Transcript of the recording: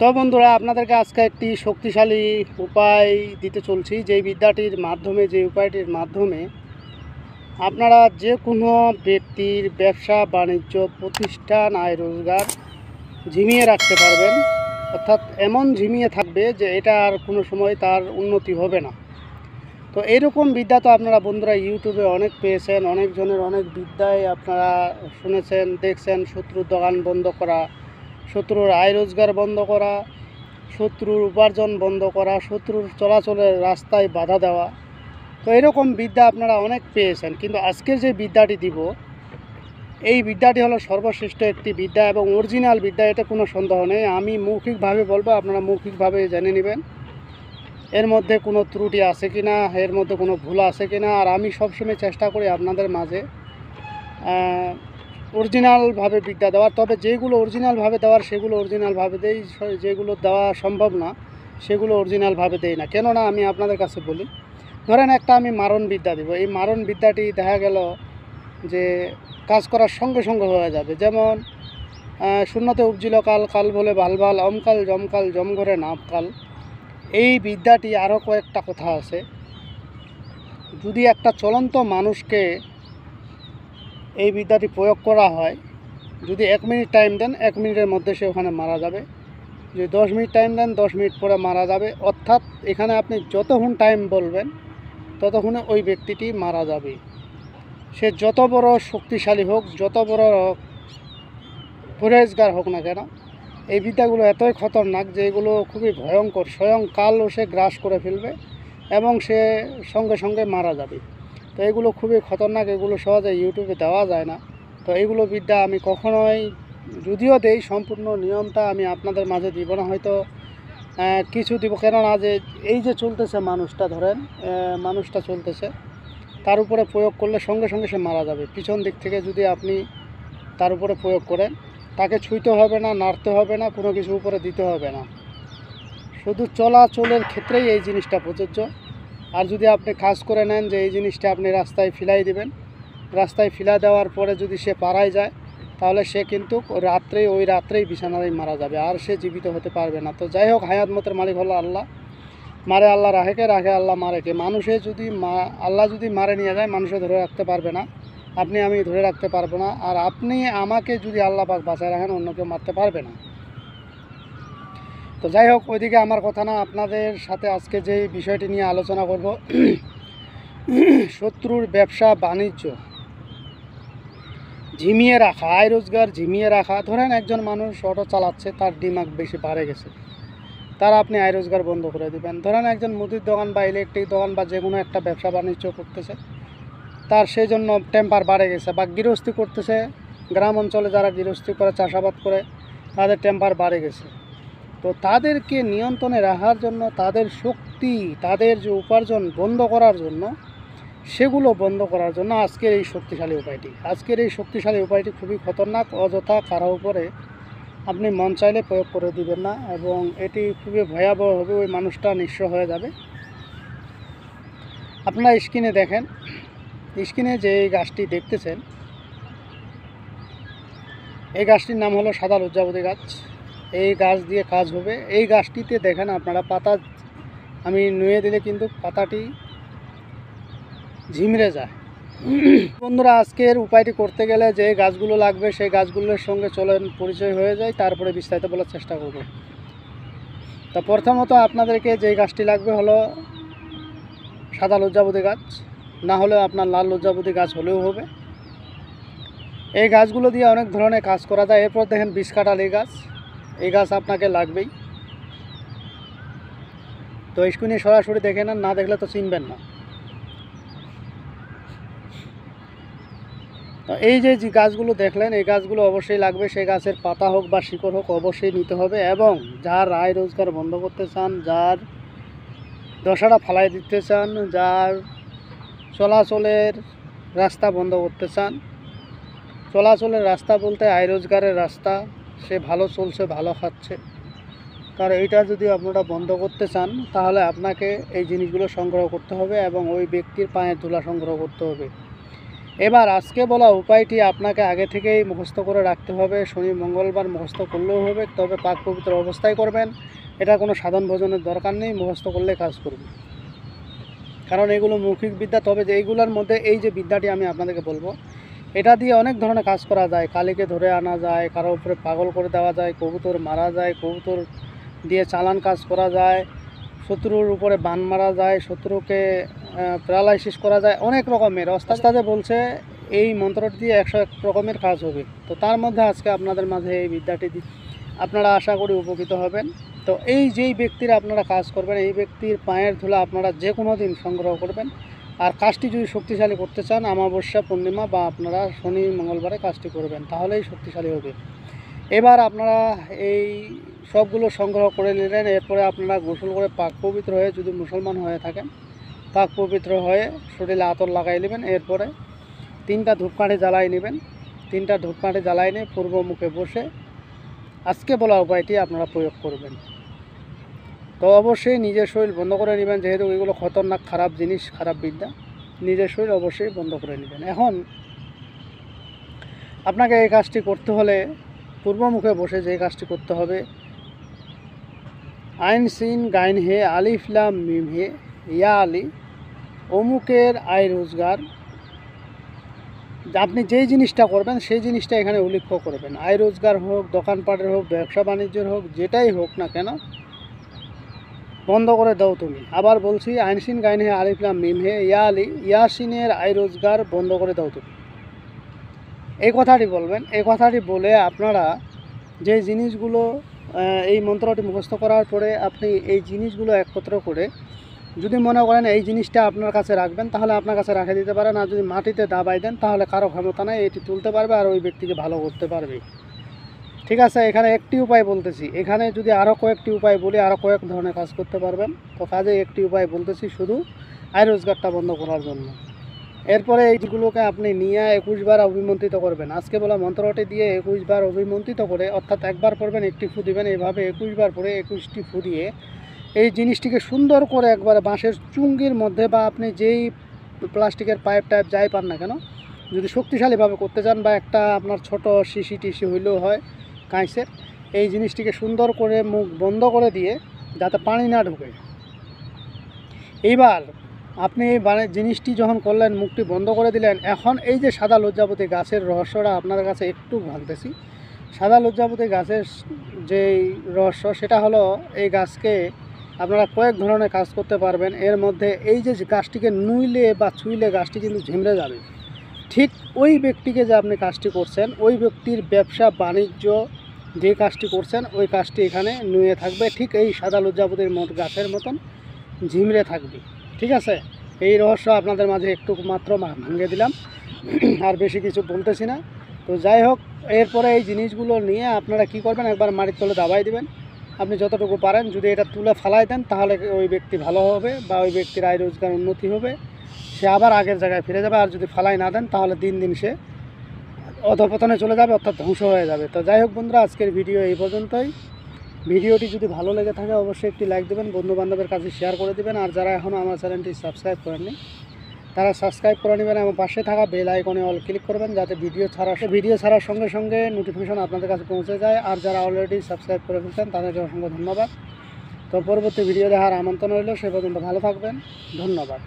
তো বন্ধুরা, আপনাদেরকে আজকে একটি শক্তিশালী উপায় দিতে চলছি। যে উপায়টির মাধ্যমে আপনারা যে কোনো ব্যক্তির ব্যবসা বাণিজ্য প্রতিষ্ঠান আয় রোজগার ঝিমিয়ে রাখতে পারবেন। অর্থাৎ এমন ঝিমিয়ে থাকবে যে এটা আর কোনো সময় তার উন্নতি হবে না। তো এরকম বিদ্যা তো আপনারা বন্ধুরা ইউটিউবে অনেক পেয়েছেন, অনেকজনের অনেক বিদ্যায় আপনারা শুনেছেন, দেখছেন। শত্রুর দোকান বন্ধ করা, শত্রুর আয় রোজগার বন্ধ করা, শত্রুর উপার্জন বন্ধ করা, শত্রুর চলাচলের রাস্তায় বাধা দেওয়া। তো এরকম বিদ্যা আপনারা অনেক পেয়েছেন, কিন্তু আজকের যে বিদ্যাটি দিব, এই বিদ্যাটি হলো সর্বশ্রেষ্ঠ একটি বিদ্যা এবং অরিজিনাল বিদ্যা, এটা কোনো সন্দেহ নেই। আমি মৌখিকভাবে বলবো, আপনারা মৌখিকভাবে জেনে নেবেন এর মধ্যে কোনো ত্রুটি আছে কি না, এর মধ্যে কোনো ভুল আছে কি না। আর আমি সবসময় চেষ্টা করি আপনাদের মাঝে অরিজিনালভাবে বিদ্যা দেওয়ার। তবে যেগুলো অরিজিনালভাবে দেওয়ার সেগুলো অরিজিনালভাবে দেই, যেগুলো দেওয়া সম্ভব না সেগুলো অরিজিনালভাবে দেই না। কেননা আমি আপনাদের কাছে বলি, ধরেন একটা আমি মারণ বিদ্যা দিব, এই মারণ বিদ্যাটি দেখা গেল যে কাজ করার সঙ্গে সঙ্গে হয়ে যাবে। যেমন শূন্যতে উপজিল কাল, কাল বলে বালবাল, অমকাল জমকাল জম ঘরে নাপকাল। এই বিদ্যাটি আরও কয়েকটা কথা আছে। যদি একটা চলন্ত মানুষকে এই বিদ্যাটি প্রয়োগ করা হয়, যদি 1 মিনিট টাইম দেন 1 মিনিটের মধ্যে সে ওখানে মারা যাবে। যদি 10 মিনিট টাইম দেন 10 মিনিট পরে মারা যাবে। অর্থাৎ এখানে আপনি যতক্ষণ টাইম বলবেন ততক্ষণে ওই ব্যক্তিটি মারা যাবে। সে যত বড় শক্তিশালী হোক, যত বড় পরেজগার হোক না কেন, এই বিদ্যাগুলো এতই খতরনাক যে এগুলো খুবই ভয়ঙ্কর। স্বয়ং কালও সে গ্রাস করে ফেলবে এবং সে সঙ্গে সঙ্গে মারা যাবে। তো এগুলো খুবই খতরনাক, এগুলো সহজে ইউটিউবে দেওয়া যায় না। তো এইগুলো বিদ্যা আমি কখনোই, যদিও দেই, সম্পূর্ণ নিয়মটা আমি আপনাদের মাঝে দিব না। হয়তো কিছু দিব, কেননা যে এই যে চলতেছে মানুষটা, ধরেন মানুষটা চলতেছে, তার উপরে প্রয়োগ করলে সঙ্গে সঙ্গে সে মারা যাবে। পিছন দিক থেকে যদি আপনি তার উপরে প্রয়োগ করেন, তাকে ছুঁইতে হবে না, নাড়তে হবে না, কোনো কিছু উপরে দিতে হবে না। শুধু চলাচলের ক্ষেত্রেই এই জিনিসটা প্রযোজ্য। আর যদি আপনি কাজ করে নেন যে এই জিনিসটা আপনি রাস্তায় ফেলাই দিবেন, রাস্তায় ফেলা দেওয়ার পরে যদি সে পাড়ায় যায়, তাহলে সে কিন্তু ওই রাত্রেই বিছানায় মারা যাবে, আর সে জীবিত হতে পারবে না। তো যাই হোক, হায়াত মতের মালিক হলো আল্লাহ। মারে আল্লাহ, রাখে আল্লাহ মারেকে। মানুষে যদি আল্লাহ যদি মারে নিয়ে যায়, মানুষে ধরে রাখতে পারবে না, আপনি আমি ধরে রাখতে পারবো না। আর আপনি আমাকে যদি আল্লাহ পাক বাঁচায় রাখেন, অন্য কেউ মারতে পারবে না। তো যাই হোক, ওইদিকে আমার কথা না। আপনাদের সাথে আজকে যে বিষয়টি নিয়ে আলোচনা করব, শত্রুর ব্যবসা বাণিজ্য ঝিমিয়ে রাখা, আয় রোজগার ঝিমিয়ে রাখা। ধরেন একজন মানুষ অটো চালাচ্ছে, তার দিমাগ বেশি বাড়ে গেছে, তার আপনি আয় রোজগার বন্ধ করে দেবেন। ধরেন একজন মুদির দোকান বা ইলেকট্রিক দোকান বা যে কোনো একটা ব্যবসা বাণিজ্য করতেছে, তার সেই জন্য টেম্পার বাড়ে গেছে। বা গৃহস্থী করতেছে, গ্রাম অঞ্চলে যারা গৃহস্থী করে, চাষাবাদ করে, তাদের টেম্পার বাড়ে গেছে। তো তাদেরকে নিয়ন্ত্রণে রাখার জন্য, তাদের শক্তি, তাদের যে উপার্জন বন্ধ করার জন্য, সেগুলো বন্ধ করার জন্য আজকের এই শক্তিশালী উপায়টি খুবই খতরনাক। অযথা কারো উপরে আপনি মন চাইলে প্রয়োগ করে দিবেন না, এবং এটি খুবই ভয়াবহ হবে। ওই মানুষটা নিঃস্ব হয়ে যাবে। আপনারা স্ক্রিনে দেখেন, স্ক্রিনে যে এই গাছটি দেখতেছেন, এই গাছটির নাম হলো সাদা লজ্জাবতী গাছ। এই গাছ দিয়ে কাজ হবে। এই গাছটিতে দেখেন আপনারা, পাতা আমি নুয়ে দিলে কিন্তু পাতাটি ঝিমড়ে যায়। বন্ধুরা, আজকের উপায়টি করতে গেলে যে গাছগুলো লাগবে, সেই গাছগুলোর সঙ্গে চলেন পরিচয় হয়ে যায়, তারপরে বিস্তারিত বলার চেষ্টা করব। তা প্রথমত আপনাদেরকে যে গাছটি লাগবে হলো সাদা লজ্জাবতী গাছ, না হলেও আপনার লাল লজ্জাবতী গাছ হলেও হবে। এই গাছগুলো দিয়ে অনেক ধরনের কাজ করা যায়। এরপর দেখেন বিষকাঁঠাল এই গাছ, এই গাছ আপনাকে লাগবেই। তো স্ক্রিনে সরাসরি দেখে নেন, না দেখলে তো চিনবেন না। তো এই যে গাছগুলো দেখলেন, এই গাছগুলো অবশ্যই লাগবে। সেই গাছের পাতা হোক বা শিকড় হোক অবশ্যই নিতে হবে। এবং যার আয় রোজগার বন্ধ করতে চান, যার দশাটা ফালাই দিতে চান, যার চলাচলের রাস্তা বন্ধ করতে চান, চলাচলের রাস্তা বলতে আয় রোজগারের রাস্তা, সে ভালো চলছে, ভালো খাচ্ছে, তার এইটা যদি আপনারা বন্ধ করতে চান, তাহলে আপনাকে এই জিনিসগুলো সংগ্রহ করতে হবে এবং ওই ব্যক্তির পায়ের ধুলা সংগ্রহ করতে হবে। এবার আজকে বলা উপায়টি আপনাকে আগে থেকেই মুখস্থ করে রাখতে হবে। শনি মঙ্গলবার মুখস্থ করলেও হবে, তবে পাক পবিত্র অবস্থায় করবেন। এটা কোনো সাধন ভোজনের দরকার নেই, মুখস্থ করলে কাজ করবে, কারণ এগুলো মৌখিক বিদ্যা। তবে যে এইগুলোর মধ্যে এই যে বিদ্যাটি আমি আপনাদেরকে বলবো, এটা দিয়ে অনেক ধরনের কাজ করা যায়। কালীকে ধরে আনা যায়, কারো উপরে পাগল করে দেওয়া যায়, কবুতর মারা যায়, কবুতর দিয়ে চালান কাজ করা যায়, শত্রুর উপরে বান মারা যায়, শত্রুকে প্যারালাইসিস করা যায়, অনেক রকমের ওস্তাদে বলছে এই মন্ত্রটি দিয়ে 101 রকমের কাজ হবে। তো তার মধ্যে আজকে আপনাদের মাঝে এই বিদ্যাটি আপনারা আশা করি উপকৃত হবেন। তো এই যেই ব্যক্তির আপনারা কাজ করবেন, এই ব্যক্তির পায়ের ধুলা আপনারা যে কোনো দিন সংগ্রহ করবেন। আর কাজটি যদি শক্তিশালী করতে চান, অমাবস্যা, পূর্ণিমা বা আপনারা শনি মঙ্গলবারে কাজটি করবেন, তাহলেই শক্তিশালী হবে। এবার আপনারা এই সবগুলো সংগ্রহ করে নিলেন। এরপরে আপনারা গোসল করে পাক পবিত্র হয়ে, যদি মুসলমান হয়ে থাকেন, পাক পবিত্র হয়ে শরীরে আতর লাগাই নেবেন। এরপরে 3টা ধূপকাঠি জ্বালাই নেবেন। 3টা ধূপকাঠি জ্বালাই নিয়ে পূর্ব মুখে বসে আজকে বলা উপায়টি আপনারা প্রয়োগ করবেন। তো অবশ্যই নিজের শরীর বন্ধ করে নেবেন, যেহেতু এগুলো খতরনাক খারাপ জিনিস, খারাপ বিদ্যা। নিজের শরীর অবশ্যই বন্ধ করে নেবেন। এখন আপনাকে এই কাজটি করতে হলে পূর্ব মুখে বসে যে কাজটি করতে হবে, আইন সিন গাইন হে আলিফ লাম মিম হে ইয়া আলী অমুকের আয় রোজগার। আপনি যেই জিনিসটা করবেন সেই জিনিসটা এখানে উল্লেখ করবেন। আয় রোজগার হোক, দোকানপাটের হোক, ব্যবসা বাণিজ্যের হোক, যেটাই হোক না কেন, বন্ধ করে দাও তুমি। আবার বলছি, আইনসিন গাইন হে আলিফ লাম মিম হে ইয়া আলী ইয়াসিনের আয় রোজগার বন্ধ করে দাও তুমি। এই কথাটি বলবেন। এই কথাটি বলে আপনারা যে জিনিসগুলো, এই মন্ত্রটি মুখস্থ করার পরে আপনি এই জিনিসগুলো একত্র করে, যদি মনে করেন এই জিনিসটা আপনার কাছে রাখবেন, তাহলে আপনার কাছে রেখে দিতে পারেন। আর যদি মাটিতে দাবাই দেন, তাহলে কারো ক্ষমতা নাই, এটি তুলতে পারবে আর ওই ব্যক্তিকে ভালো করতে পারবে। ঠিক আছে, এখানে একটি উপায় বলতেছি। এখানে যদি আরও কয়েকটি উপায় বলি, আরও কয়েক ধরনের কাজ করতে পারবেন। তো কাজে একটি উপায় বলতেছি শুধু, আয় রোজগারটা বন্ধ করার জন্য। এরপরে এইগুলোকে আপনি নিয়ে 21 বার অভিমন্ত্রিত করবেন। আজকে বলা মন্ত্রটি দিয়ে 21 বার অভিমন্ত্রিত করে, অর্থাৎ একবার পড়বেন, একটি ফু দিবেন। এইভাবে 21 বার পরে 21টি ফু দিয়ে এই জিনিসটিকে সুন্দর করে একবারে বাঁশের চুঙ্গির মধ্যে, বা আপনি যেই প্লাস্টিকের পাইপ টাইপ যাই পান না কেন, যদি শক্তিশালীভাবে করতে চান, বা একটা আপনার ছোট শিশি টিসি হইলেও হয় কাঁচের, এই জিনিসটিকে সুন্দর করে মুখ বন্ধ করে দিয়ে যাতে পানি না ঢোকে। এইবার আপনি জিনিসটি যখন করলেন, মুখটি বন্ধ করে দিলেন, এখন এই যে সাদা লজ্জাপতি গাছের রহস্যটা আপনাদের কাছে একটু ভাবতেছি। সাদা লজ্জাপতি গাছের যেই রহস্য, সেটা হলো এই গাছকে আপনারা কয়েক ধরনের কাজ করতে পারবেন। এর মধ্যে এই যে গাছটিকে নুইলে বা ছুঁইলে গাছটি কিন্তু ঝিমড়ে যাবে। ঠিক ওই ব্যক্তিকে যে আপনি কাজটি করছেন, ওই ব্যক্তির ব্যবসা বাণিজ্য যে কাজটি করছেন, ওই কাজটি এখানে নুয়ে থাকবে, ঠিক এই সাদা লজ্জাপতির গাছের মতন ঝিমড়ে থাকবে। ঠিক আছে, এই রহস্য আপনাদের মাঝে একটু মাত্র ভাঙিয়ে দিলাম, আর বেশি কিছু বলতেছি না। তো যাই হোক, এরপরে এই জিনিসগুলো নিয়ে আপনারা কি করবেন, একবার মাটির তলে দাবাই দিবেন। আপনি যতটুকু পারেন, যদি এটা তুলে ফালাই দেন, তাহলে ওই ব্যক্তি ভালো হবে, বা ওই ব্যক্তির আয় রোজগার উন্নতি হবে, সে আবার আগের জায়গায় ফিরে যাবে। আর যদি ফালাই না দেন, তাহলে দিন দিন সে অধপতনে চলে যাবে, অর্থাৎ ধ্বংস হয়ে যাবে। তো যাই হোক বন্ধুরা, আজকের ভিডিও এই পর্যন্তই। ভিডিওটি যদি ভালো লেগে থাকে, অবশ্যই একটি লাইক দেবেন, বন্ধুবান্ধবের কাছে শেয়ার করে দেবেন। আর যারা এখনও আমার চ্যানেলটি সাবস্ক্রাইব করেননি, তারা সাবস্ক্রাইব করে নেবেন এবং পাশে থাকা বেল আইকনে অল ক্লিক করবেন, যাতে ভিডিও ছাড়ার সঙ্গে সঙ্গে নোটিফিকেশন আপনাদের কাছে পৌঁছে যায়। আর যারা অলরেডি সাবস্ক্রাইব করে ফেলছেন, তাদেরকে অসংখ্য ধন্যবাদ। তো পরবর্তী ভিডিও দেখার আমন্ত্রণ রইল। সে পর্যন্ত ভালো থাকবেন। ধন্যবাদ।